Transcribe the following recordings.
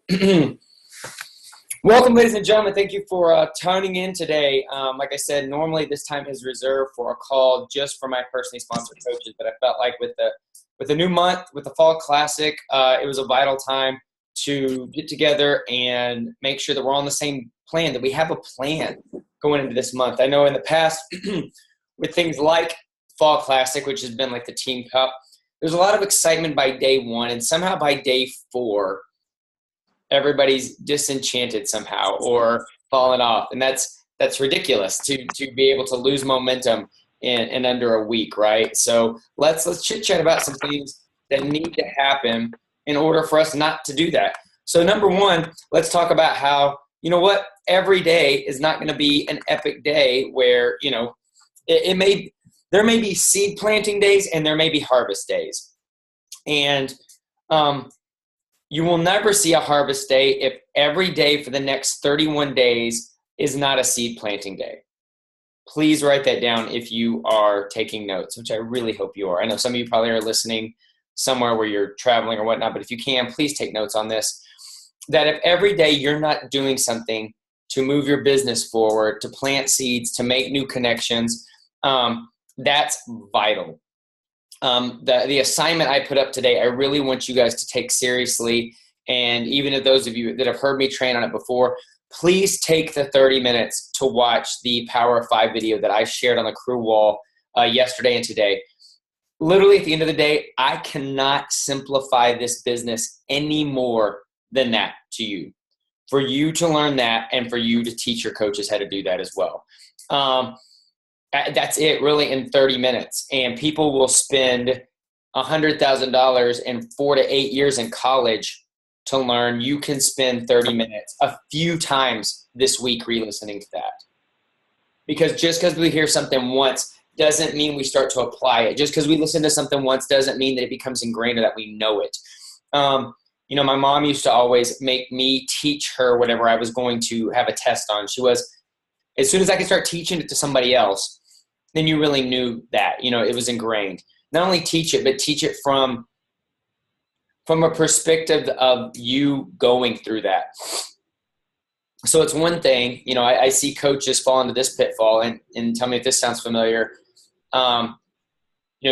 Welcome, ladies and gentlemen. Thank you for tuning in today. Like I said, normally this time is reserved for a call just for my personally sponsored coaches, but I felt like with the new month, with the Fall Classic, it was a vital time to get together and make sure that we're on the same plan, that we have a plan going into this month. I know in the past, with things like Fall Classic, which has been like the Team Cup, there's a lot of excitement by day one, and somehow by day four, everybody's disenchanted somehow or fallen off. And that's ridiculous to be able to lose momentum in under a week, right? So let's chit chat about some things that need to happen in order for us not to do that. So number one, let's talk about how, you know what, every day is not going to be an epic day where, you know, there may be seed planting days and there may be harvest days. And you will never see a harvest day if every day for the next 31 days is not a seed planting day. Please write that down if you are taking notes, which I really hope you are. I know some of you probably are listening somewhere where you're traveling or whatnot, but if you can, please take notes on this. That if every day you're not doing something to move your business forward, to plant seeds, to make new connections, that's vital. The assignment I put up today, I really want you guys to take seriously. And even if those of you that have heard me train on it before, please take the 30 minutes to watch the Power of 5 video that I shared on the crew wall yesterday and today. Literally at the end of the day, I cannot simplify this business any more than that to you. For you to learn that and for you to teach your coaches how to do that as well. That's it really in 30 minutes. And people will spend $100,000 in 4 to 8 years in college to learn. You can spend 30 minutes a few times this week re-listening to that. Because just because we hear something once doesn't mean we start to apply it. Just because we listen to something once doesn't mean that it becomes ingrained or that we know it. You know, my mom used to always make me teach her whatever I was going to have a test on. She was, as soon as I could start teaching it to somebody else, then you really knew that, you know, it was ingrained. Not only teach it, but teach it from a perspective of you going through that. So it's one thing, you know, I see coaches fall into this pitfall, and tell me if this sounds familiar. You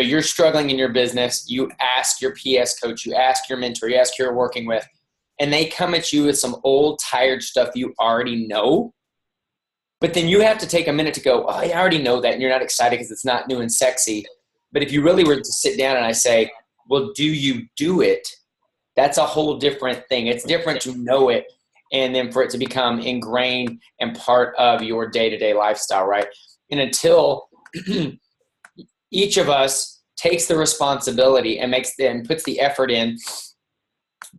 know, you're struggling in your business. You ask your PS coach, you ask your mentor, you ask who you're working with, and they come at you with some old, tired stuff you already know. But then you have to take a minute to go, oh, I already know that, and you're not excited because it's not new and sexy. But if you really were to sit down and I say, well, do you do it? That's a whole different thing. It's different to know it and then for it to become ingrained and part of your day-to-day lifestyle, right? And until each of us takes the responsibility and puts the effort in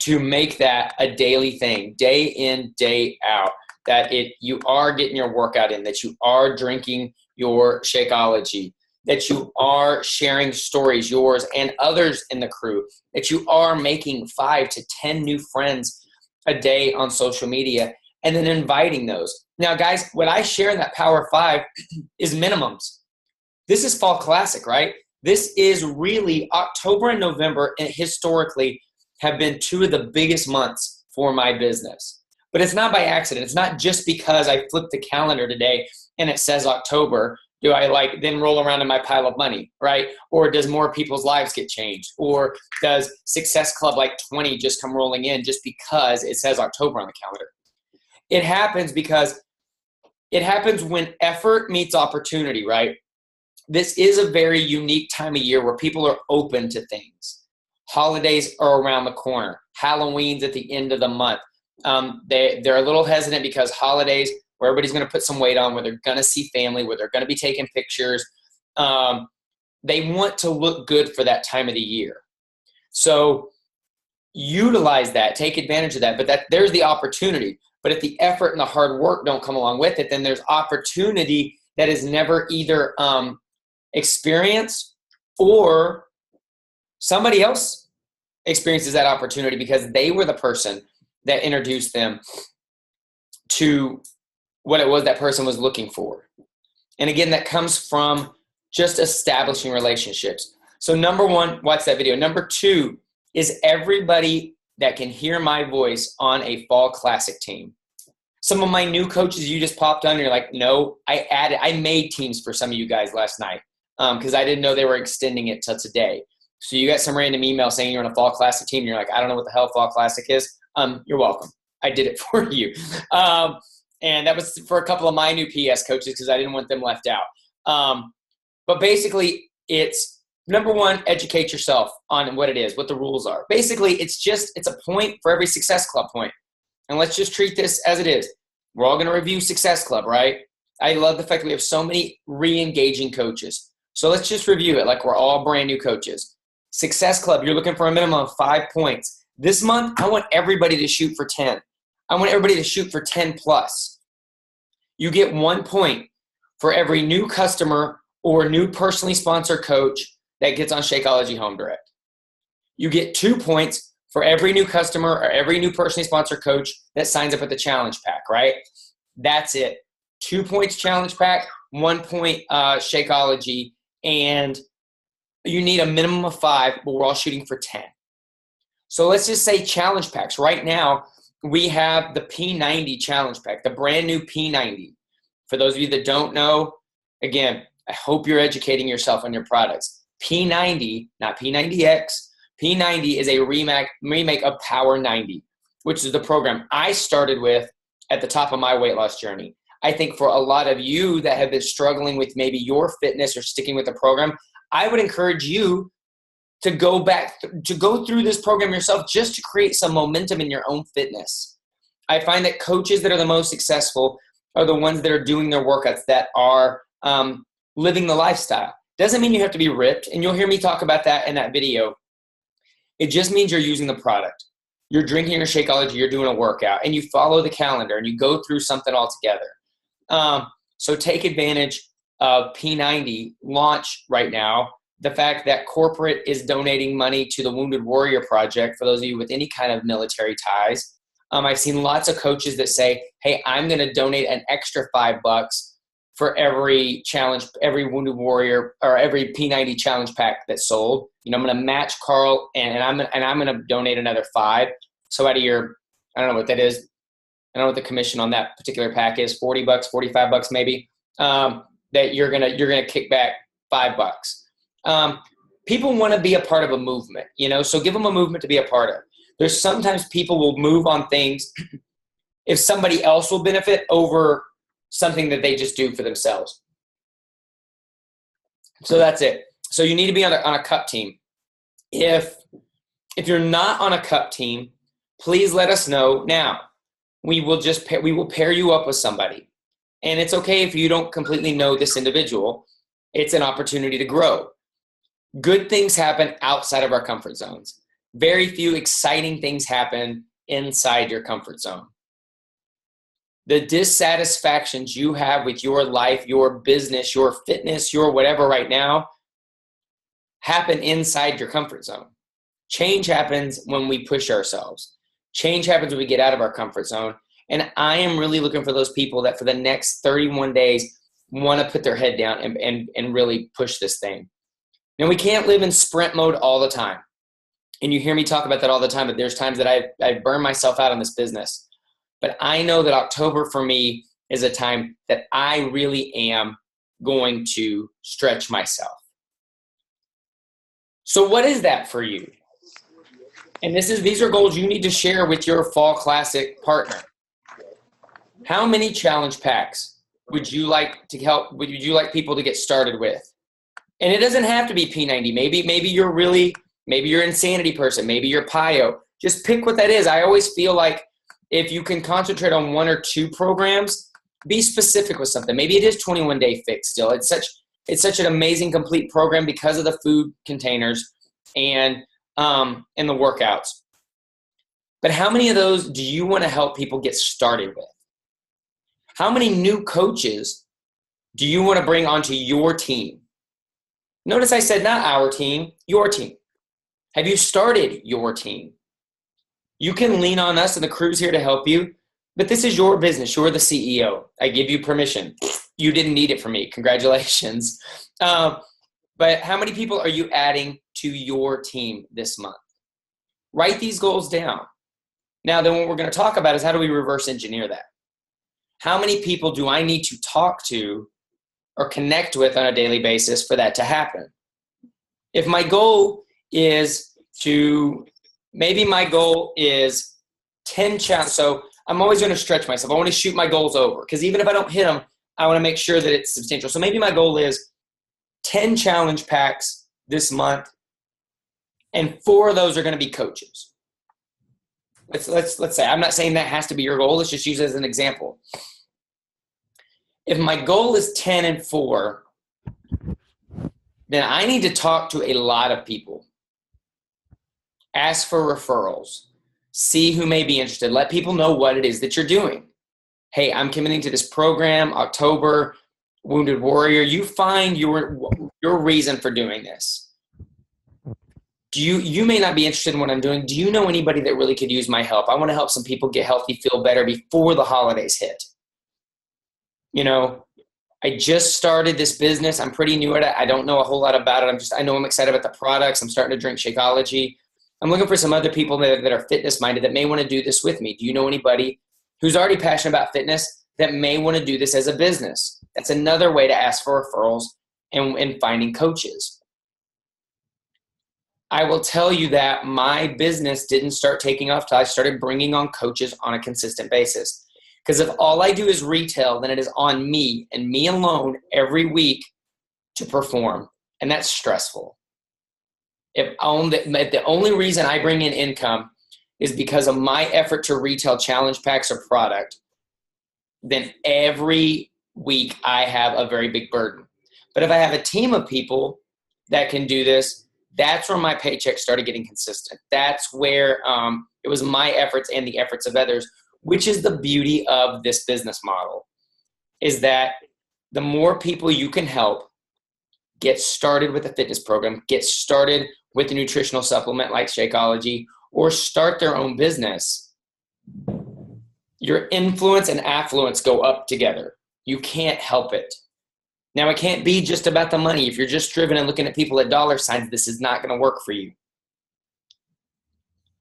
to make that a daily thing, day in, day out, that you are getting your workout in, that you are drinking your Shakeology, that you are sharing stories, yours and others in the crew, that you are making 5 to 10 new friends a day on social media, and then inviting those. Now, guys, what I share in that Power 5 is minimums. This is Fall Classic, right? This is really October and November, and historically have been 2 of the biggest months for my business. But it's not by accident. It's not just because I flipped the calendar today and it says October, do I then roll around in my pile of money, right? Or does more people's lives get changed? Or does Success Club 20 just come rolling in just because it says October on the calendar? It happens because it happens when effort meets opportunity, right? This is a very unique time of year where people are open to things. Holidays are around the corner. Halloween's at the end of the month. They're a little hesitant because holidays where everybody's going to put some weight on, where they're going to see family, where they're going to be taking pictures. They want to look good for that time of the year. So utilize that, take advantage of that, but there's the opportunity. But if the effort and the hard work don't come along with it, then there's opportunity that is never either experienced or somebody else experiences that opportunity because they were the person that introduced them to what it was that person was looking for. And again, that comes from just establishing relationships. So number one, watch that video. Number two is everybody that can hear my voice on a fall classic team. Some of my new coaches, you just popped on, you're like, no, I made teams for some of you guys last night because I didn't know they were extending it till today. So you got some random email saying you're on a fall classic team. And you're like, I don't know what the hell fall classic is. You're welcome. I did it for you. And that was for a couple of my new PS coaches because I didn't want them left out. But basically, it's number one, educate yourself on what it is, what the rules are. Basically, it's a point for every Success Club point. And let's just treat this as it is. We're all going to review Success Club, right? I love the fact that we have so many re-engaging coaches. So let's just review it like we're all brand new coaches. Success Club, you're looking for a minimum of 5 points. This month, I want everybody to shoot for 10. I want everybody to shoot for 10 plus. You get 1 point for every new customer or new personally sponsored coach that gets on Shakeology Home Direct. You get 2 points for every new customer or every new personally sponsored coach that signs up at the challenge pack, right? That's it. 2 points challenge pack, 1 point Shakeology, and you need a minimum of 5, but we're all shooting for 10. So let's just say challenge packs. Right now, we have the P90 challenge pack, the brand new P90. For those of you that don't know, again, I hope you're educating yourself on your products. P90, not P90X, P90 is a remake of Power 90, which is the program I started with at the top of my weight loss journey. I think for a lot of you that have been struggling with maybe your fitness or sticking with the program, I would encourage you to go through this program yourself just to create some momentum in your own fitness. I find that coaches that are the most successful are the ones that are doing their workouts, that are living the lifestyle. Doesn't mean you have to be ripped, and you'll hear me talk about that in that video. It just means you're using the product. You're drinking your Shakeology, you're doing a workout, and you follow the calendar, and you go through something all together. So take advantage of P90 launch right now. The fact that corporate is donating money to the Wounded Warrior Project, for those of you with any kind of military ties. I've seen lots of coaches that say, hey, I'm going to donate an extra $5 for every challenge, every Wounded Warrior or every P90 challenge pack that's sold. You know, I'm going to match Carl and I'm going to donate another 5. So out of your, I don't know what that is. I don't know what the commission on that particular pack is, $40, $45 maybe, that you're going to kick back $5. People want to be a part of a movement, you know, so give them a movement to be a part of. There's sometimes people will move on things if somebody else will benefit over something that they just do for themselves. So that's it. So you need to be on a cup team. If you're not on a cup team, please let us know now. We will pair you up with somebody. And it's okay if you don't completely know this individual. It's an opportunity to grow. Good things happen outside of our comfort zones. Very few exciting things happen inside your comfort zone. The dissatisfactions you have with your life, your business, your fitness, your whatever right now happen inside your comfort zone. Change happens when we push ourselves. Change happens when we get out of our comfort zone. And I am really looking for those people that for the next 31 days want to put their head down and really push this thing. Now, we can't live in sprint mode all the time. And you hear me talk about that all the time, but there's times that I burn myself out on this business. But I know that October for me is a time that I really am going to stretch myself. So what is that for you? And these are goals you need to share with your Fall Classic partner. How many challenge packs would you like people to get started with? And it doesn't have to be P90. Maybe you're Insanity person. Maybe you're PiYo. Just pick what that is. I always feel like if you can concentrate on 1 or 2 programs, be specific with something. Maybe it is 21 Day Fix still. It's such an amazing complete program because of the food containers and the workouts. But how many of those do you want to help people get started with? How many new coaches do you want to bring onto your team? Notice I said not our team, your team. Have you started your team? You can lean on us and the crew's here to help you, but this is your business. You're the CEO. I give you permission. You didn't need it from me. Congratulations. But how many people are you adding to your team this month? Write these goals down. Now, then what we're going to talk about is how do we reverse engineer that? How many people do I need to talk to or connect with on a daily basis for that to happen? If my goal is maybe my goal is 10 challenges. So I'm always going to stretch myself. I want to shoot my goals over because even if I don't hit them, I want to make sure that it's substantial. So maybe my goal is 10 challenge packs this month, and 4 of those are going to be coaches. Let's say, I'm not saying that has to be your goal. Let's just use it as an example. If my goal is 10 and 4, then I need to talk to a lot of people. Ask for referrals. See who may be interested. Let people know what it is that you're doing. Hey, I'm committing to this program, October, Wounded Warrior. You find your reason for doing this. You may not be interested in what I'm doing. Do you know anybody that really could use my help? I want to help some people get healthy, feel better before the holidays hit. You know, I just started this business. I'm pretty new at it. I don't know a whole lot about it. I know I'm excited about the products. I'm starting to drink Shakeology. I'm looking for some other people that are fitness minded that may want to do this with me. Do you know anybody who's already passionate about fitness that may want to do this as a business? That's another way to ask for referrals and finding coaches. I will tell you that my business didn't start taking off till I started bringing on coaches on a consistent basis. Because if all I do is retail, then it is on me and me alone every week to perform. And that's stressful. If the only reason I bring in income is because of my effort to retail challenge packs or product, then every week I have a very big burden. But if I have a team of people that can do this, that's where my paycheck started getting consistent. That's where it was my efforts and the efforts of others, which is the beauty of this business model, is that the more people you can help get started with a fitness program, get started with a nutritional supplement like Shakeology, or start their own business, your influence and affluence go up together. You can't help it. Now, it can't be just about the money. If you're just driven and looking at people at dollar signs, this is not going to work for you.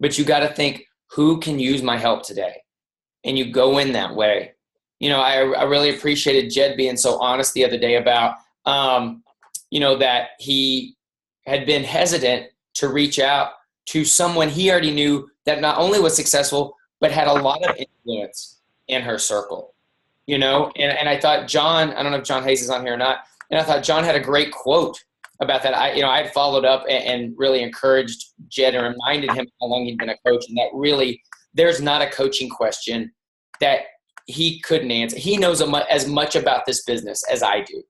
But you got to think, who can use my help today? And you go in that way. You know, I really appreciated Jed being so honest the other day about, that he had been hesitant to reach out to someone he already knew that not only was successful, but had a lot of influence in her circle. You know, and I thought John, I don't know if John Hayes is on here or not, and I thought John had a great quote about that. I had followed up and really encouraged Jed and reminded him how long he'd been a coach, and that really, there's not a coaching question that he couldn't answer. He knows as much about this business as I do.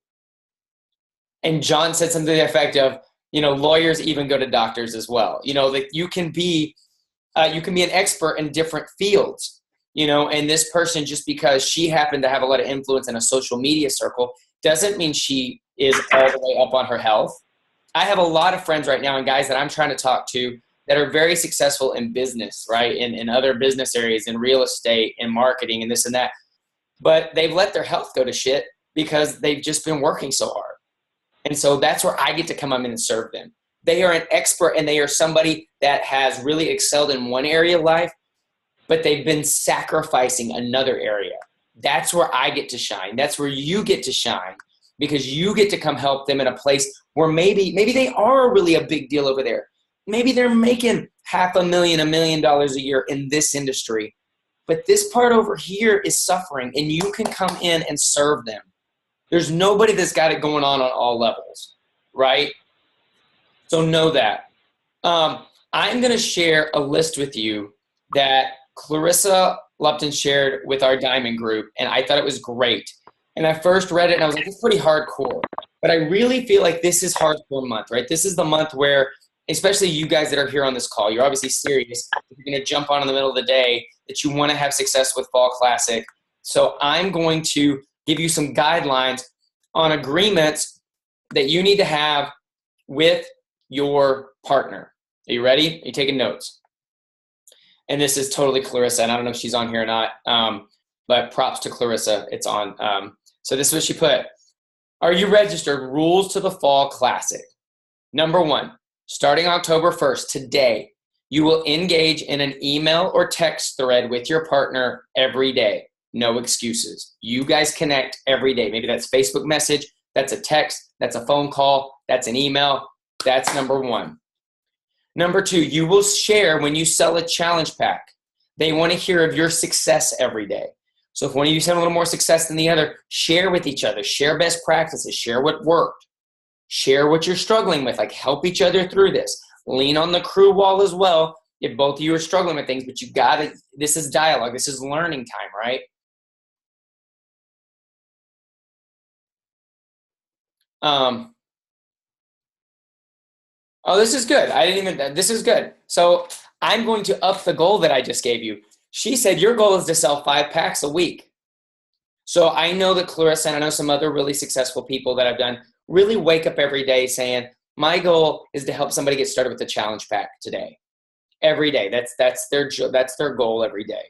And John said something to the effect of, lawyers even go to doctors as well. Like you can be an expert in different fields. And this person, just because she happened to have a lot of influence in a social media circle, doesn't mean she is all the way up on her health. I have a lot of friends right now and guys that I'm trying to talk to that are very successful in business, right? In other business areas, in real estate, in marketing, and this and that. But they've let their health go to shit because they've just been working so hard. And so that's where I get to come in and serve them. They are an expert and they are somebody that has really excelled in one area of life, but they've been sacrificing another area. That's where I get to shine. That's where you get to shine, because you get to come help them in a place where maybe they are really a big deal over there. Maybe they're making $500,000, $1 million a year in this industry, but this part over here is suffering, and you can come in and serve them. There's nobody that's got it going on all levels, right? So know that. I'm going to share a list with you that Clarissa Lupton shared with our Diamond group, and I thought it was great. And I first read it, and I was like, it's pretty hardcore. But I really feel like this is hardcore month, right? This is the month where, especially you guys that are here on this call, you're obviously serious. You're going to jump on in the middle of the day that you want to have success with Fall Classic. So I'm going to give you some guidelines on agreements that you need to have with your partner. Are you ready? Are you taking notes? And this is totally Clarissa, and I don't know if she's on here or not, but props to Clarissa. It's on. So this is what she put. Are you registered? Rules to the Fall Classic. Number 1, starting October 1st, today, You will engage in an email or text thread with your partner every day. No excuses. You guys connect every day. Maybe that's Facebook message, that's a text, that's a phone call, that's an email. That's number one. Number two, you will share when you sell a challenge pack. They want to hear of your success every day. So if one of you had a little more success than the other, share with each other, share best practices, share what worked, share what you're struggling with, like help each other through this. Lean on the crew wall as well if both of you are struggling with things, but you got to, this is dialogue, this is learning time, right? Oh, this is good. This is good. So I'm going to up the goal that I just gave you. She said your goal is to sell 5 packs a week. So I know that Clarissa and I know some other really successful people that I've done really wake up every day saying, my goal is to help somebody get started with the challenge pack today. Every day. That's their goal every day.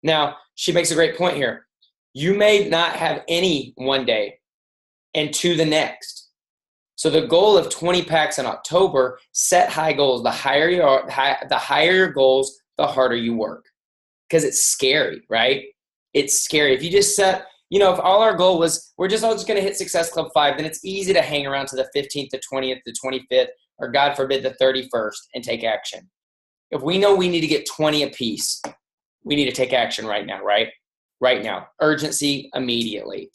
Now, she makes a great point here. You may not have any one day and 2 the next. So the goal of 20 packs in October, set high goals. The higher your goals, the harder you work. Because it's scary, right? It's scary. If you just set, if all our goal was, we're just all just going to hit Success Club 5, then it's easy to hang around to the 15th, the 20th, the 25th, or God forbid, the 31st and take action. If we know we need to get 20 apiece, we need to take action right now, right? Right now. Urgency immediately.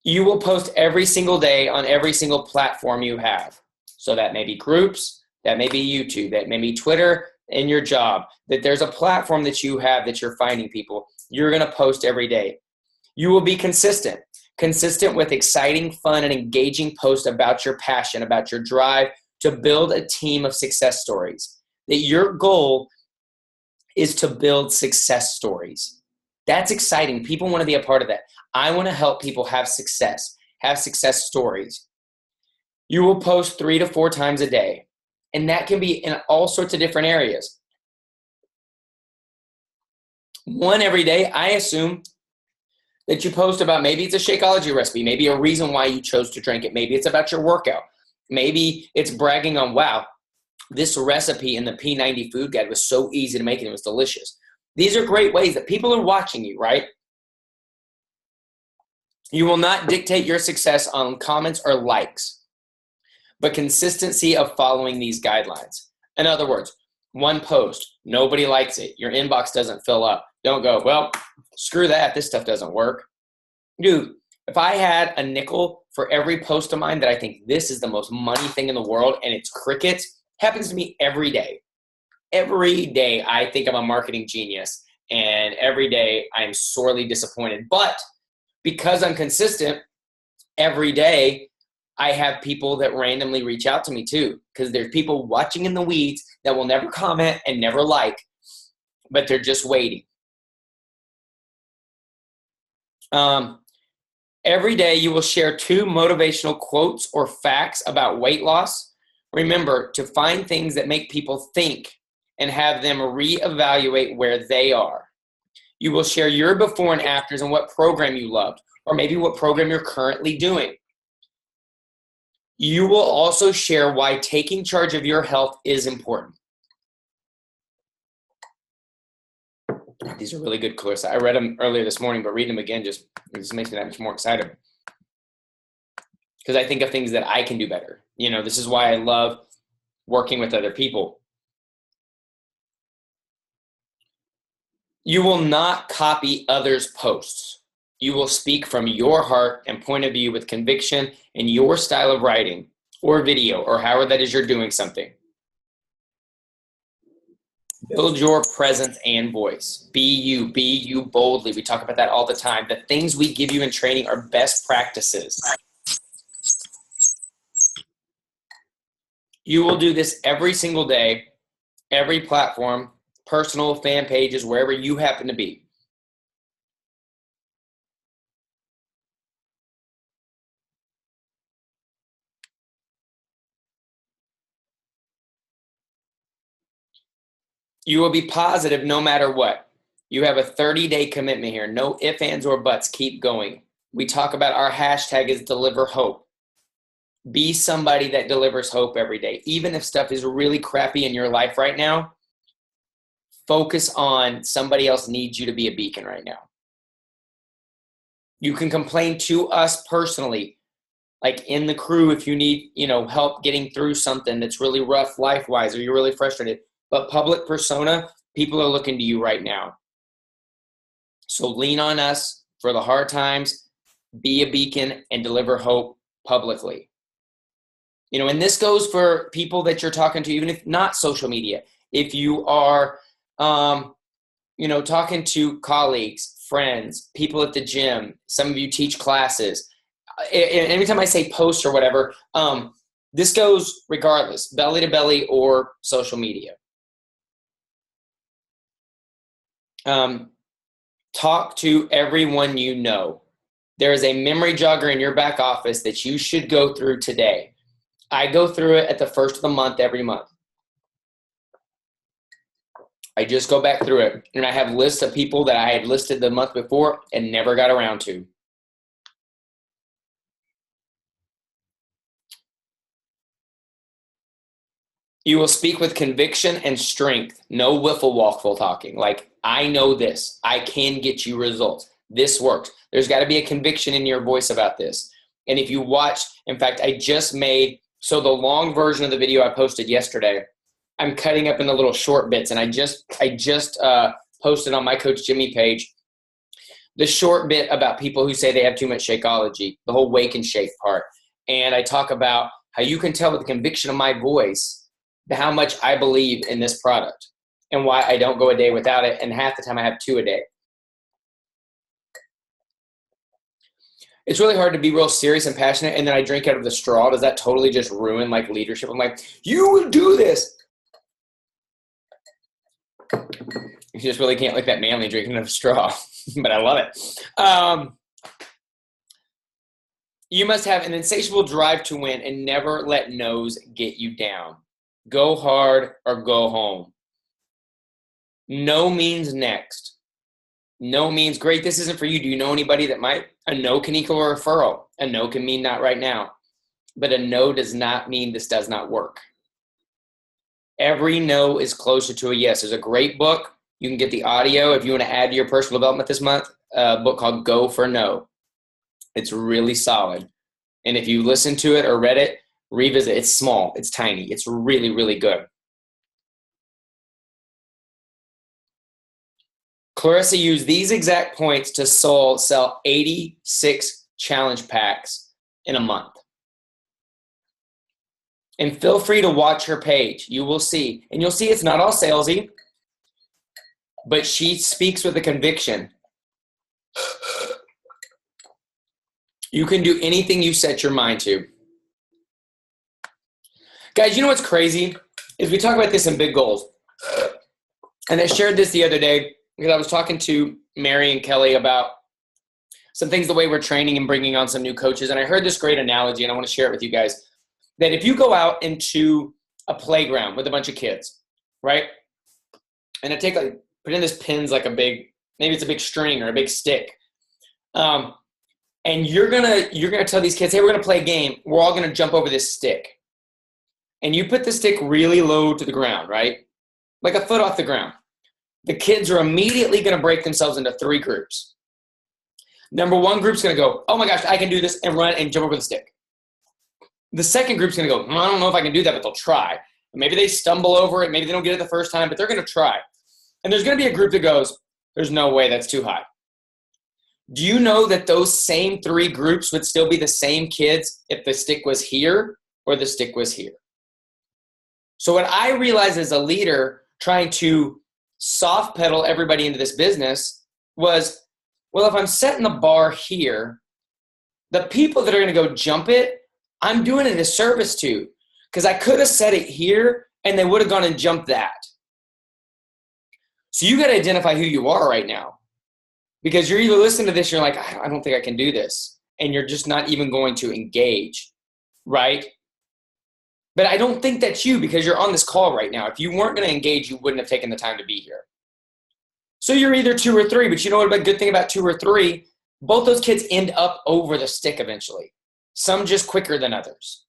You will post every single day on every single platform you have. So that may be groups, that may be YouTube, that may be Twitter in your job, that there's a platform that you have that you're finding people. You're going to post every day. You will be consistent with exciting, fun, and engaging posts about your passion, about your drive to build a team of success stories. That your goal is to build success stories. That's exciting. People want to be a part of that. I want to help people have success stories. You will post 3 to 4 times a day, and that can be in all sorts of different areas. One every day, I assume that you post about, maybe it's a Shakeology recipe, maybe a reason why you chose to drink it, maybe it's about your workout, maybe it's bragging on, wow, this recipe in the P90 food guide was so easy to make and it was delicious. These are great ways that people are watching you, right? You will not dictate your success on comments or likes, but consistency of following these guidelines. In other words, one post, nobody likes it, your inbox doesn't fill up. Don't go, well, screw that, this stuff doesn't work. Dude, if I had a nickel for every post of mine that I think this is the most money thing in the world and it's crickets, happens to me every day. Every day I think I'm a marketing genius, and every day I'm sorely disappointed. But because I'm consistent, every day I have people that randomly reach out to me too, because there's people watching in the weeds that will never comment and never like, but they're just waiting. Every day you will share 2 motivational quotes or facts about weight loss. Remember to find things that make people think and have them reevaluate where they are. You will share your before and afters and what program you loved, or maybe what program you're currently doing. You will also share why taking charge of your health is important. These are really good, Clarissa. I read them earlier this morning, but reading them again just makes me that much more excited. Because I think of things that I can do better. This is why I love working with other people. You will not copy others' posts. You will speak from your heart and point of view with conviction in your style of writing or video or however that is you're doing something. Build your presence and voice. Be you boldly. We talk about that all the time. The things we give you in training are best practices. You will do this every single day, every platform, personal fan pages, wherever you happen to be. You will be positive no matter what. You have a 30-day commitment here. No ifs, ands, or buts. Keep going. We talk about our hashtag is deliver hope. Be somebody that delivers hope every day. Even if stuff is really crappy in your life right now, focus on somebody else needs you to be a beacon right now. You can complain to us personally, like in the crew, if you need, help getting through something that's really rough life-wise, or you're really frustrated. But public persona, people are looking to you right now. So lean on us for the hard times, be a beacon, and deliver hope publicly. And this goes for people that you're talking to, even if not social media. If you are, talking to colleagues, friends, people at the gym, some of you teach classes. Every time I say post or whatever, this goes regardless, belly to belly or social media. Talk to everyone you know. There is a memory jogger in your back office that you should go through today. I go through it at the first of the month every month. I just go back through it, and I have lists of people that I had listed the month before and never got around to. You will speak with conviction and strength. No wiffle waffle talking. Like, I know this. I can get you results. This works. There's got to be a conviction in your voice about this. And if you watch, in fact, I just made, so the long version of the video I posted yesterday, I'm cutting up into little short bits, and I just posted on my Coach Jimmy page the short bit about people who say they have too much Shakeology, the whole wake and shake part. And I talk about how you can tell with the conviction of my voice how much I believe in this product and why I don't go a day without it, and half the time I have 2 a day. It's really hard to be real serious and passionate, and then I drink out of the straw. Does that totally just ruin like leadership? I'm like, you will do this. You just really can't like that manly drinking out of a straw, but I love it. You must have an insatiable drive to win and never let no's get you down. Go hard or go home. No means next. No means great. This isn't for you. Do you know anybody that might? A no can equal a referral. A no can mean not right now. But a no does not mean this does not work. Every no is closer to a yes. There's a great book. You can get the audio if you want to add to your personal development this month. A book called Go for No. It's really solid. And if you listen to it or read it, revisit. It's small. It's tiny. It's really, really good. Clarissa used these exact points to sell 86 challenge packs in a month. And feel free to watch her page. You will see. And you'll see it's not all salesy, but she speaks with a conviction. You can do anything you set your mind to. Guys, you know what's crazy? Is we talk about this in big goals. And I shared this the other day because I was talking to Mary and Kelly about some things, the way we're training and bringing on some new coaches. And I heard this great analogy, and I want to share it with you guys. That if you go out into a playground with a bunch of kids, right? And I put in this pins like maybe it's a big string or a big stick. And you're gonna tell these kids, hey, we're gonna play a game. We're all gonna jump over this stick. And you put the stick really low to the ground, right? Like a foot off the ground. The kids are immediately gonna break themselves into 3 groups. Number 1 group's gonna go, oh my gosh, I can do this, and run and jump over the stick. The second group's gonna go, I don't know if I can do that, but they'll try. Maybe they stumble over it, maybe they don't get it the first time, but they're gonna try. And there's gonna be a group that goes, there's no way, that's too high. Do you know that those same 3 groups would still be the same kids if the stick was here or the stick was here? So what I realized as a leader trying to soft pedal everybody into this business was, well, if I'm setting the bar here, the people that are going to go jump it, I'm doing it a service to, because I could have set it here and they would have gone and jumped that. So you got to identify who you are right now, because you're either listening to this, you're like, I don't think I can do this. And you're just not even going to engage, right? But I don't think that's you, because you're on this call right now. If you weren't going to engage, you wouldn't have taken the time to be here. So you're either 2 or 3, but you know what a good thing about 2 or 3? Both those kids end up over the stick eventually. Some just quicker than others.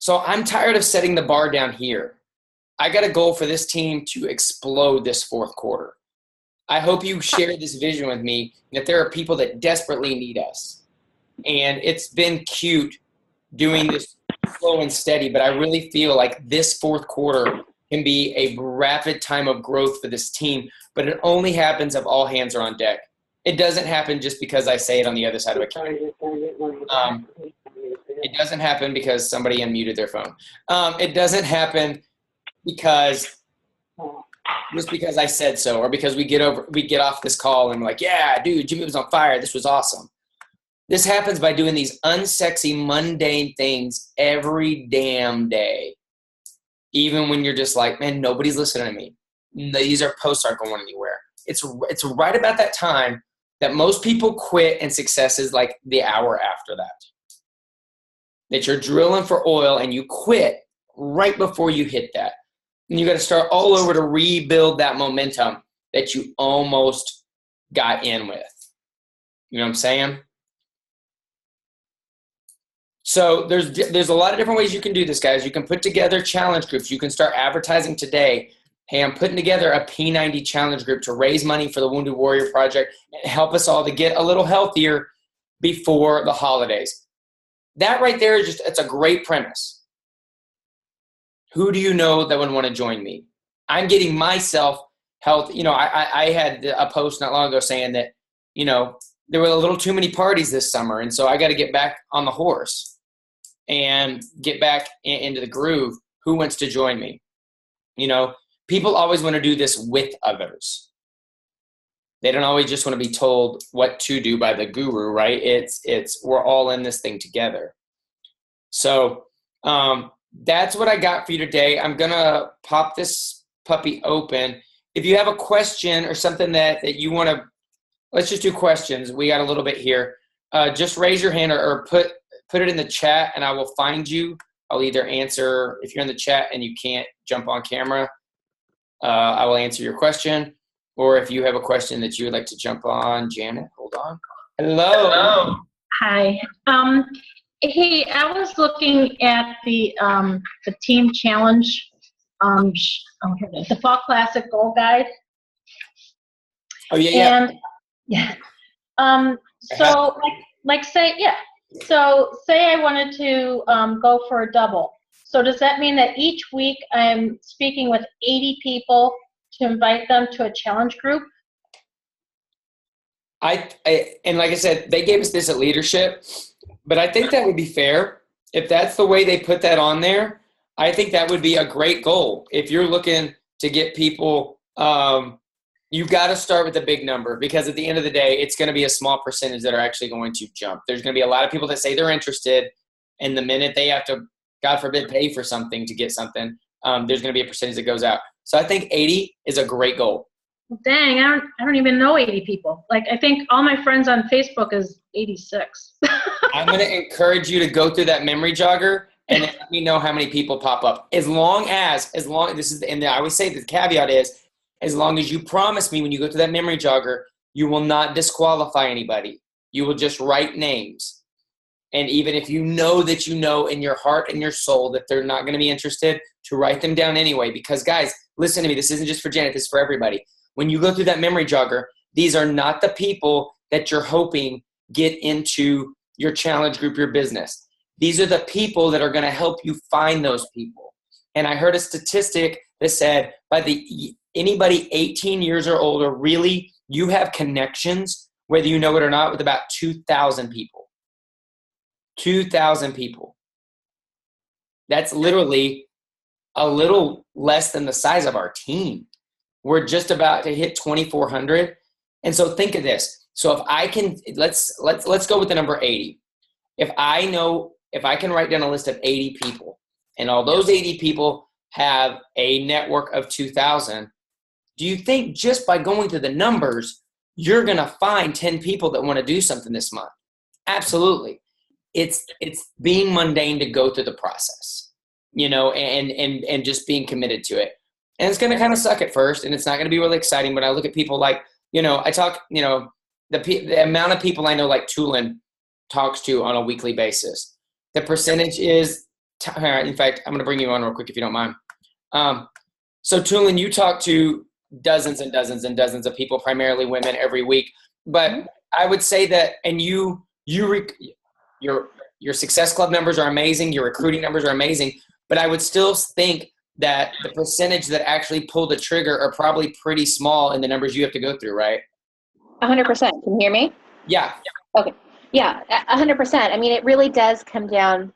So I'm tired of setting the bar down here. I got a goal for this team to explode this fourth quarter. I hope you share this vision with me that there are people that desperately need us. And it's been cute doing this slow and steady, but I really feel like this fourth quarter can be a rapid time of growth for this team, but it only happens if all hands are on deck. It doesn't happen just because I say it on the other side of a camera. It doesn't happen because somebody unmuted their phone. It doesn't happen because just because I said so, or because we get off this call and we're like, yeah, dude, Jimmy was on fire. This was awesome. This happens by doing these unsexy, mundane things every damn day. Even when you're just like, man, nobody's listening to me. These posts aren't going anywhere. It's right about that time that most people quit, and success is like the hour after that. That you're drilling for oil and you quit right before you hit that. And you got to start all over to rebuild that momentum that you almost got in with. You know what I'm saying? So there's a lot of different ways you can do this, guys. You can put together challenge groups. You can start advertising today. Hey, I'm putting together a P90 challenge group to raise money for the Wounded Warrior Project and help us all to get a little healthier before the holidays. That right there is it's a great premise. Who do you know that would want to join me? I'm getting myself health. I had a post not long ago saying that, there were a little too many parties this summer. And so I got to get back on the horse and get back into the groove. Who wants to join me? People always want to do this with others. They don't always just want to be told what to do by the guru, right? It's we're all in this thing together. So that's what I got for you today. I'm going to pop this puppy open. If you have a question or something that you want to, let's just do questions. We got a little bit here. Just raise your hand or put it in the chat and I will find you. I'll either answer, if you're in the chat and you can't jump on camera, I will answer your question. Or if you have a question that you would like to jump on, Janet, hold on. Hello. Hi. Hey, I was looking at the team challenge, the Fall Classic Goal Guide. Oh yeah. And so say I wanted to go for a double. So does that mean that each week I'm speaking with 80 people to invite them to a challenge group? And like I said, they gave us this at leadership, but I think that would be fair. If that's the way they put that on there, I think that would be a great goal. If you're looking to get people, you got to start with a big number, because at the end of the day, it's going to be a small percentage that are actually going to jump. There's going to be a lot of people that say they're interested, and the minute they have to, God forbid, pay for something to get something, there's going to be a percentage that goes out. So I think 80 is a great goal. Dang, I don't even know 80 people. Like, I think all my friends on Facebook is 86. I'm going to encourage you to go through that memory jogger and then let me know how many people pop up. As long this is, and I always say the caveat is, as long as you promise me when you go through that memory jogger, you will not disqualify anybody. You will just write names. And even if you know that you know in your heart and your soul that they're not going to be interested, to write them down anyway. Because guys, listen to me. This isn't just for Janet. This is for everybody. When you go through that memory jogger, these are not the people that you're hoping get into your challenge group, your business. These are the people that are going to help you find those people. And I heard a statistic that said anybody 18 years or older, really, you have connections, whether you know it or not, with about 2,000 people. 2,000 people. That's literally a little less than the size of our team. We're just about to hit 2,400. And so think of this. So if I can, let's go with the number 80. If I can write down a list of 80 people, and all those 80 people have a network of 2,000, do you think just by going through the numbers, you're going to find 10 people that want to do something this month? Absolutely. It's being mundane to go through the process, and just being committed to it. And it's going to kind of suck at first, and it's not going to be really exciting. But I look at people like, I talk, the amount of people I know like Tulin talks to on a weekly basis. The percentage is in fact, I'm going to bring you on real quick if you don't mind. So Tulin, you talk to dozens and dozens and dozens of people, primarily women, every week. But I would say that, and your Success Club numbers are amazing. Your recruiting numbers are amazing. But I would still think that the percentage that actually pull the trigger are probably pretty small in the numbers you have to go through, right? 100%. Can you hear me? Yeah. Okay. Yeah, 100%. I mean, it really does come down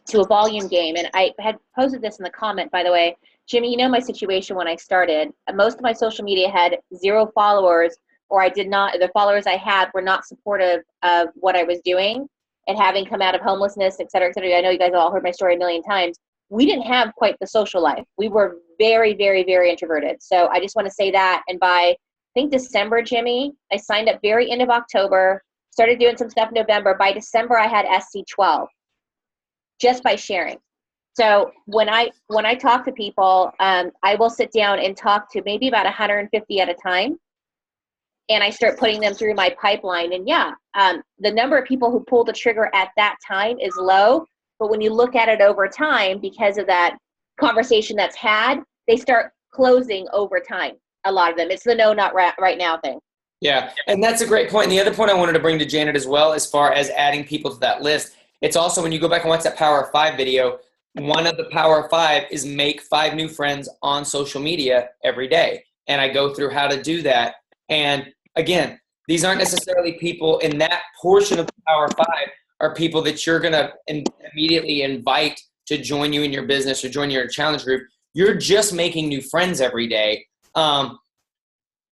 to a volume game. And I had posted this in the comment, by the way. Jimmy, you know my situation when I started. Most of my social media had 0 followers, or the followers I had were not supportive of what I was doing and having come out of homelessness, et cetera, et cetera. I know you guys have all heard my story a million times. We didn't have quite the social life. We were very, very, very introverted. So I just want to say that. And by, I think, December, Jimmy, I signed up very end of October, started doing some stuff in November. By December, I had SC12 just by sharing. So when I talk to people, I will sit down and talk to maybe about 150 at a time. And I start putting them through my pipeline. And the number of people who pull the trigger at that time is low. But when you look at it over time, because of that conversation that's had, they start closing over time. A lot of them. It's the no, not right now thing. Yeah, and that's a great point. And the other point I wanted to bring to Janet as well, as far as adding people to that list, it's also when you go back and watch that Power of 5 video, one of the Power of 5 is make 5 new friends on social media every day. And I go through how to do that. And again, these aren't necessarily people in that portion of the Power of 5 are people that you're going to immediately invite to join you in your business or join your challenge group. You're just making new friends every day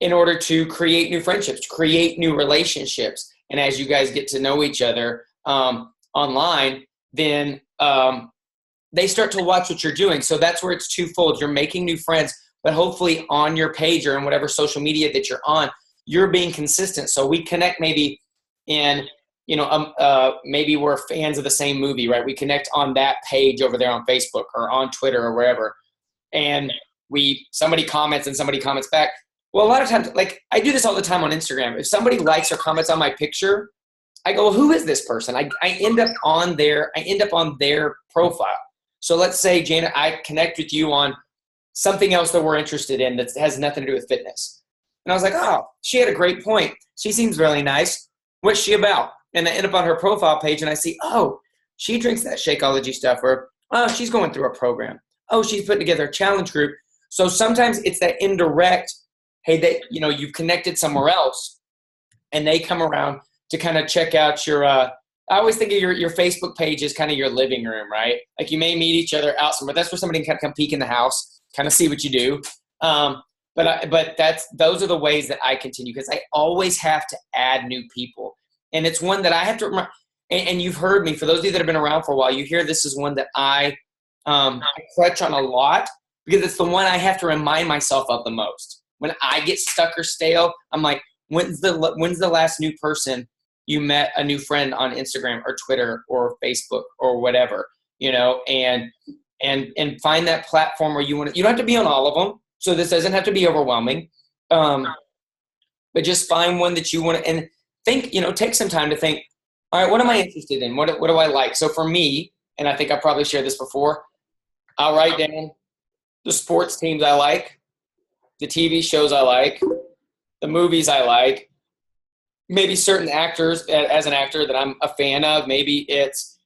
in order to create new friendships, create new relationships. And as you guys get to know each other online, then they start to watch what you're doing. So that's where it's twofold. You're making new friends, but hopefully on your page or in whatever social media that you're on, you're being consistent. So we connect maybe in, maybe we're fans of the same movie, right? We connect on that page over there on Facebook or on Twitter or wherever. And somebody comments and somebody comments back. Well, a lot of times, like I do this all the time on Instagram. If somebody likes or comments on my picture, I go, well, who is this person? I end up on their profile. So let's say, Janet, I connect with you on something else that we're interested in that has nothing to do with fitness. And I was like, oh, she had a great point. She seems really nice. What's she about? And I end up on her profile page and I see, oh, she drinks that Shakeology stuff, or, oh, she's going through a program. Oh, she's putting together a challenge group. So sometimes it's that indirect, hey, you've connected somewhere else and they come around to kind of check out your, I always think of your Facebook page as kind of your living room, right? Like you may meet each other out somewhere. That's where somebody can kind of come peek in the house, kind of see what you do. But those are the ways that I continue, because I always have to add new people. And it's one that I have to remember. And you've heard me, for those of you that have been around for a while, you hear this is one that I clutch on a lot, because it's the one I have to remind myself of the most. When I get stuck or stale, I'm like, when's the last new person you met, a new friend on Instagram or Twitter or Facebook or whatever, and find that platform where you don't have to be on all of them. So this doesn't have to be overwhelming. But just find one that you want to, and think, take some time to think, all right, what am I interested in? What do I like? So for me, and I think I probably shared this before, I'll write down the sports teams I like, the TV shows I like, the movies I like, maybe certain actors as an actor that I'm a fan of. Maybe it's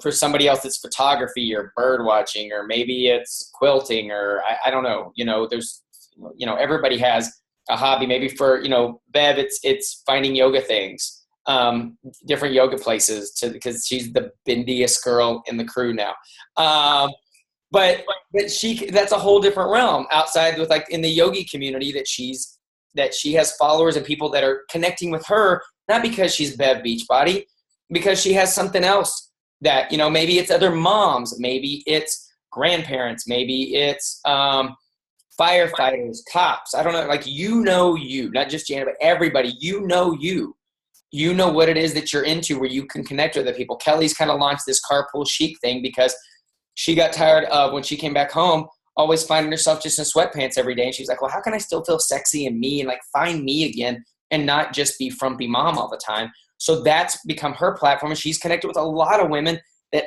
for somebody else it's photography or bird watching, or maybe it's quilting, or I don't know. There's, everybody has a hobby. Maybe for, Bev, it's finding yoga things, different yoga places because she's the bindiest girl in the crew now. But that's a whole different realm outside with, like, in the yogi community that she has followers and people that are connecting with her, not because she's Bev Beachbody, because she has something else that, maybe it's other moms, maybe it's grandparents, maybe it's firefighters, cops. I don't know, like, you, not just Janet, but everybody, you know what it is that you're into, where you can connect with other people. Kelly's kind of launched this carpool chic thing because she got tired of, when she came back home, always finding herself just in sweatpants every day. And she's like, well, how can I still feel sexy and me and, like, find me again and not just be frumpy mom all the time? So that's become her platform. And she's connected with a lot of women that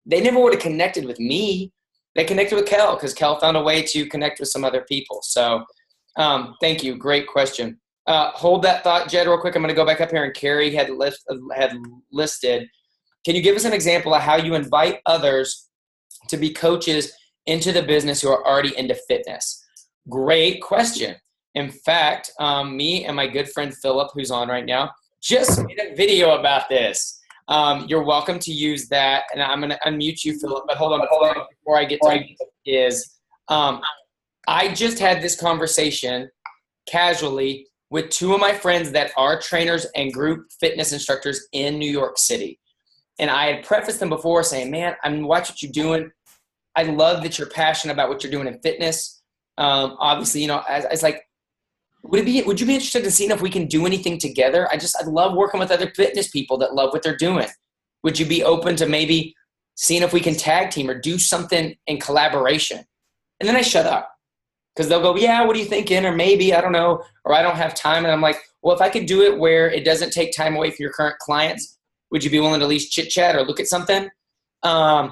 they never would have connected with me. They connected with Kel because Kel found a way to connect with some other people. So thank you. Great question. Hold that thought, Jed, real quick. I'm going to go back up here, and Carrie had listed. Can you give us an example of how you invite others to be coaches into the business who are already into fitness? Great question. In fact, me and my good friend Philip, who's on right now, just made a video about this. You're welcome to use that, and I'm going to unmute you, Philip. But hold on before I get to is I just had this conversation casually with two of my friends that are trainers and group fitness instructors in New York City. And I had prefaced them before saying, man, I mean, watch what you're doing. I love that you're passionate about what you're doing in fitness. Obviously, you know, as like, would you be interested in seeing if we can do anything together? I love working with other fitness people that love what they're doing. Would you be open to maybe seeing if we can tag team or do something in collaboration? And then I shut up because they'll go, yeah, what are you thinking? Or maybe, I don't know, or I don't have time. And I'm like, well, if I could do it where it doesn't take time away from your current clients, would you be willing to at least chit chat or look at something? And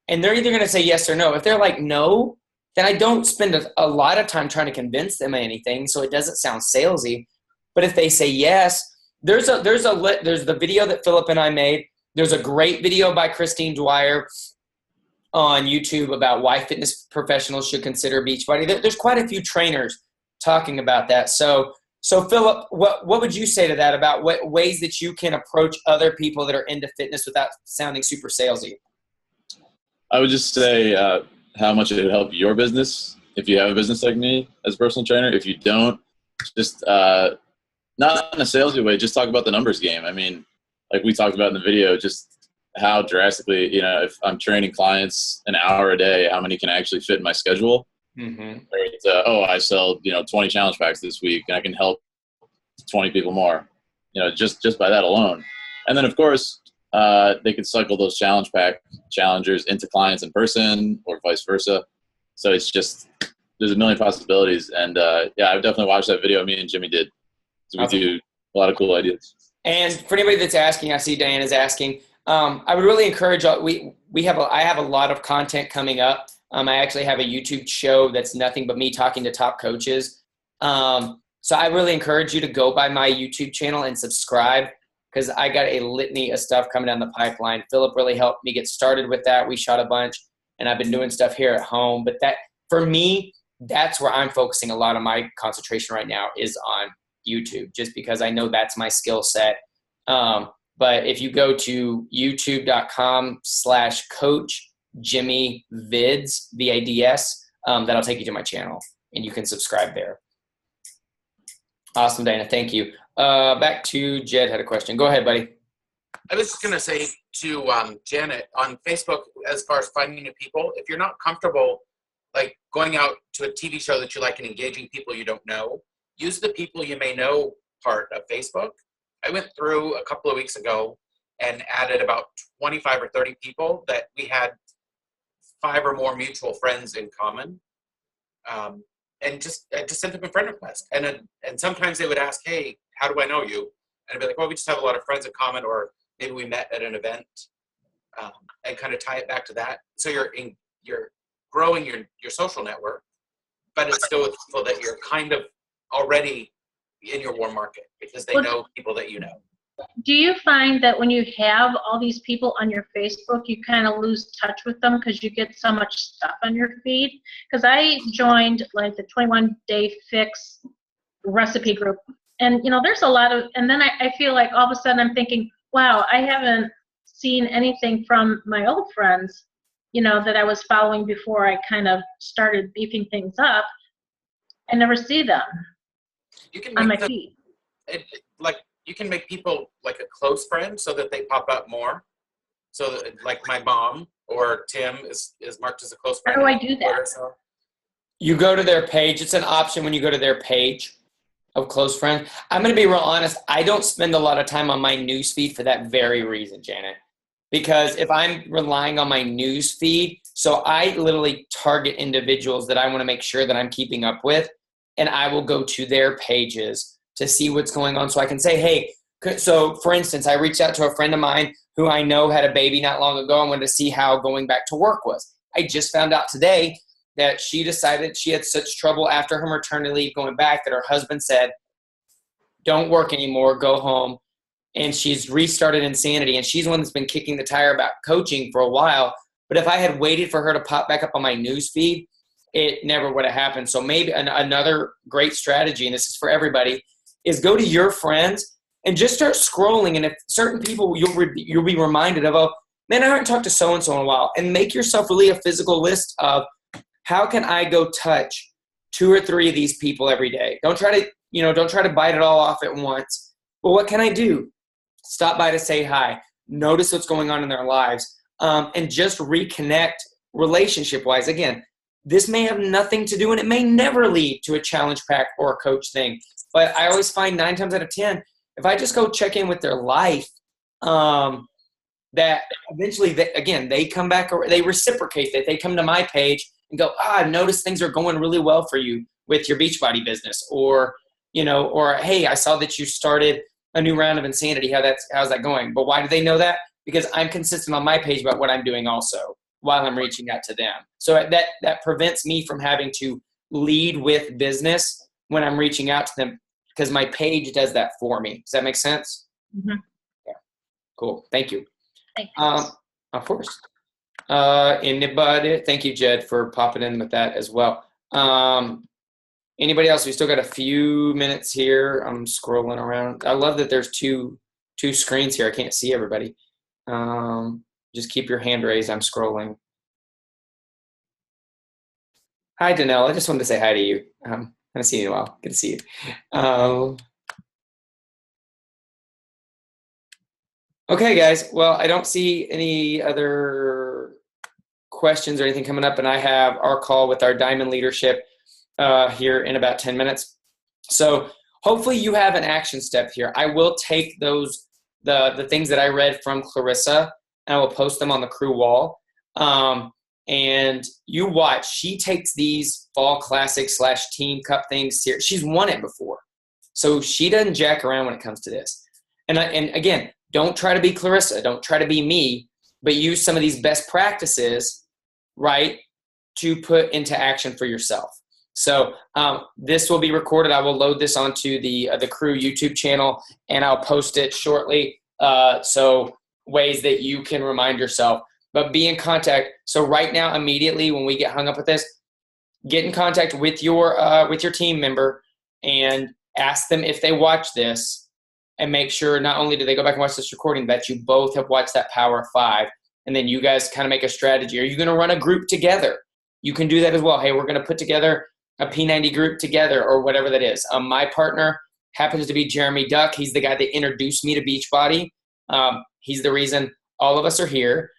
they're either going to say yes or no. If they're like, no, then I don't spend a lot of time trying to convince them of anything, so it doesn't sound salesy. But if they say yes, there's the video that Philip and I made. There's a great video by Christine Dwyer on YouTube about why fitness professionals should consider Beachbody. There's quite a few trainers talking about that. So Philip, what would you say to that about what ways that you can approach other people that are into fitness without sounding super salesy? I would just say how much it would help your business if you have a business like me as a personal trainer. If you don't, just not in a salesy way, just talk about the numbers game. I mean, like we talked about in the video, just how drastically, you know, if I'm training clients an hour a day, how many can actually fit in my schedule? Mm-hmm. It's, I sell, 20 challenge packs this week and I can help 20 people more, just by that alone. And then of course, they could cycle those challenge pack challengers into clients in person or vice versa. So it's just, there's a million possibilities. And I would definitely watch that video me and Jimmy did. So we do a lot of cool ideas. And for anybody that's asking, I see Diana's asking, I would really encourage, I have a lot of content coming up. I actually have a YouTube show that's nothing but me talking to top coaches. So I really encourage you to go by my YouTube channel and subscribe, because I got a litany of stuff coming down the pipeline. Philip really helped me get started with that. We shot a bunch, and I've been doing stuff here at home. But that, for me, that's where I'm focusing a lot of my concentration right now, is on YouTube, just because I know that's my skill set. But if you go to youtube.com/coach Jimmy Vids, VIDS, that'll take you to my channel, and you can subscribe there. Awesome, Dana. Thank you. Back to Jed had a question. Go ahead, buddy. I was just going to say to Janet, on Facebook, as far as finding new people, if you're not comfortable like going out to a TV show that you like and engaging people you don't know, use the people you may know part of Facebook. I went through a couple of weeks ago and added about 25 or 30 people that we had 5 or more mutual friends in common. And just sent them a friend request. And sometimes they would ask, hey, how do I know you? And I'd be like, well, we just have a lot of friends in common, or maybe we met at an event, and kind of tie it back to that. So you're growing your social network, but it's still with people that you're kind of already in your warm market, because they know people that you know. Do you find that when you have all these people on your Facebook, you kind of lose touch with them because you get so much stuff on your feed? Because I joined like the 21 Day Fix recipe group, and there's a lot of, and then I feel like all of a sudden I'm thinking, wow, I haven't seen anything from my old friends, that I was following before I kind of started beefing things up. I never see them on my feed. You can make people like a close friend so that they pop up more. So that, like my mom or Tim is marked as a close friend. How do I do that? You go to their page. It's an option when you go to their page of close friends. I'm going to be real honest. I don't spend a lot of time on my news feed for that very reason, Janet. Because if I'm relying on my news feed, so I literally target individuals that I want to make sure that I'm keeping up with, and I will go to their pages to see what's going on, so I can say, hey, So, for instance, I reached out to a friend of mine who I know had a baby not long ago. I wanted to see how going back to work was. I just found out today that she decided she had such trouble after her maternity leave going back that her husband said, don't work anymore, go home. And she's restarted Insanity. And she's the one that's been kicking the tire about coaching for a while. But if I had waited for her to pop back up on my news feed, it never would have happened. So maybe another great strategy, and this is for everybody, is go to your friends and just start scrolling. And if certain people, you'll be reminded of, oh, man, I haven't talked to so-and-so in a while. And make yourself really a physical list of how can I go touch 2 or 3 of these people every day. Don't try to bite it all off at once. But what can I do? Stop by to say hi. Notice what's going on in their lives. And just reconnect relationship-wise. Again, this may have nothing to do, and it may never lead to a challenge pack or a coach thing. But I always find 9 times out of 10, if I just go check in with their life, that eventually, they come back, or they reciprocate that. They come to my page and go, I've noticed things are going really well for you with your Beachbody business. Or, hey, I saw that you started a new round of Insanity. How's that going? But why do they know that? Because I'm consistent on my page about what I'm doing also while I'm reaching out to them. So that prevents me from having to lead with business when I'm reaching out to them, because my page does that for me. Does that make sense? Mm-hmm. Yeah. Cool. Thank you. Thanks. Of course. Anybody? Thank you, Jed, for popping in with that as well. Anybody else? We still got a few minutes here. I'm scrolling around. I love that there's two screens here. I can't see everybody. Just keep your hand raised. I'm scrolling. Hi, Danelle. I just wanted to say hi to you. I haven't seen you in a while. Good to see you. Okay, guys. Well, I don't see any other questions or anything coming up, and I have our call with our Diamond leadership here in about 10 minutes. So hopefully you have an action step here. I will take those the things that I read from Clarissa, and I will post them on the crew wall. And you watch. She takes these Fall Classic / Team Cup things serious. She's won it before. So she doesn't jack around when it comes to this. And again, don't try to be Clarissa. Don't try to be me. But use some of these best practices, right, to put into action for yourself. So this will be recorded. I will load this onto the crew YouTube channel, and I'll post it shortly. So ways that you can remind yourself. But be in contact. So right now, immediately when we get hung up with this, get in contact with your team member and ask them if they watch this, and make sure not only do they go back and watch this recording, that you both have watched that Power 5. And then you guys kind of make a strategy. Are you going to run a group together? You can do that as well. Hey, we're going to put together a P90 group together, or whatever that is. My partner happens to be Jeremy Duck. He's the guy that introduced me to Beachbody. He's the reason all of us are here.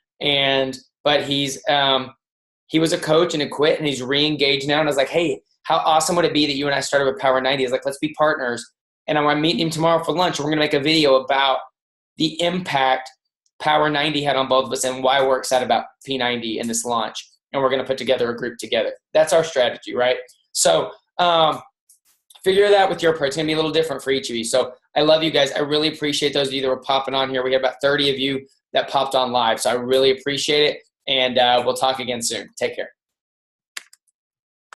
But he was a coach and he quit, and he's re-engaged now. And I was like, hey, how awesome would it be that you and I started with Power 90? He's like, let's be partners. And I'm meeting him tomorrow for lunch. We're going to make a video about the impact Power 90 had on both of us and why we're excited about P90 in this launch. And we're going to put together a group together. That's our strategy, right? So figure that with your approach. It's going to be a little different for each of you. So I love you guys. I really appreciate those of you that were popping on here. We have about 30 of you that popped on live. So I really appreciate it. And we'll talk again soon. Take care.